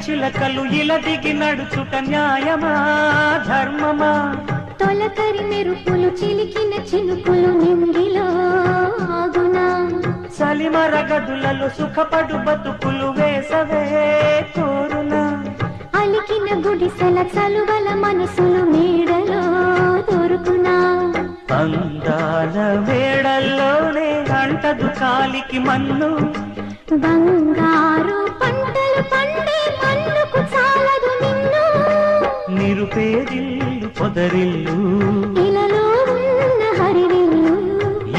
చిలకలు ఇలా దిగి నడుచుట న్యాయమా ధర్మమా తొలకరి మెరుపులు చిలికిన చినుకులు నింగిలో ఆగునా చలిమర గదులలో సుఖపడు బతుకులు వేసవే కోరునా అలికిన గుడిసెల చలువల మనసులు మేడలో దొరుకునా అందాల మేడల్లోనే అంటదు కాలికి మన్ను బంగారు పంటలు పండే మన్నుకు చాలదు నిన్ను నిరుపేదిల్లు పొదరిల్లు ఇలలో ఉన్న హరివిల్లు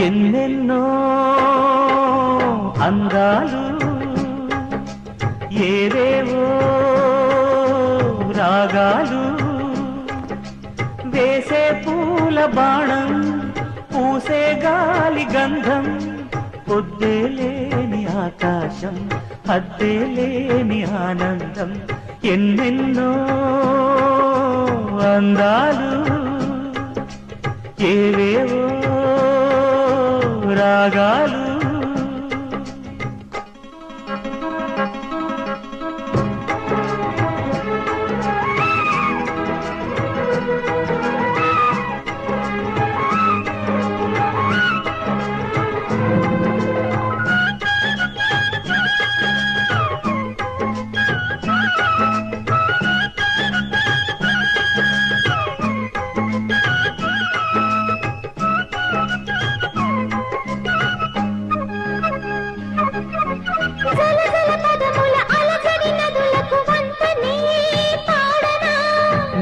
ఎన్నెన్నో అందాలు ఏవేవో రాగాలు వేసే పూల బాణం పూసే గాలి గంధం పొద్దే లేని ఆకాశం హద్దే లేని ఆనందం ఎన్నెన్నో అందాలు ఏవేవో రాగాలు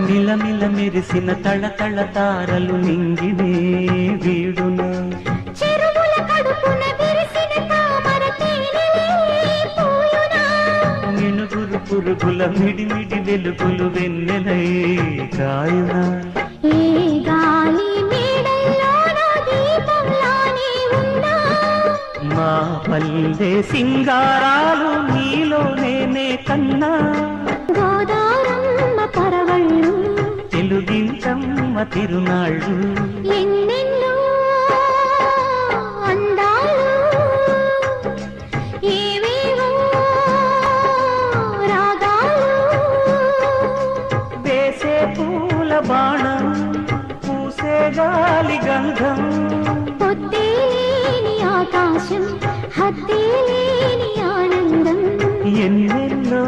మిలమిల మెరిసిన తళతళ తారలు నింగినే వీడున చెరువుల కడుపున విరిసిన తామర తేనెలే పూయునా మినుగురు పురుగుల మిడిమిడి వెలుగులు వెన్నెలై కాయున ఏ గాలి మేడల్లోన దీపంలానే ఉన్నా మా పల్లె సింగారాలు నీలో నేనే కన్నా గోదారమ్మ పరవళ్ళు తెలుగించమ్మ తిరునాళ్ళు ఎన్నెన్నో అందాలు ఏవేవో రాగాలు వేసే పూల బాణం పూసే గాలి గంధం పొద్దే లేని ఆకాశం హద్దే లేని ఆనందం ఎన్నెన్నో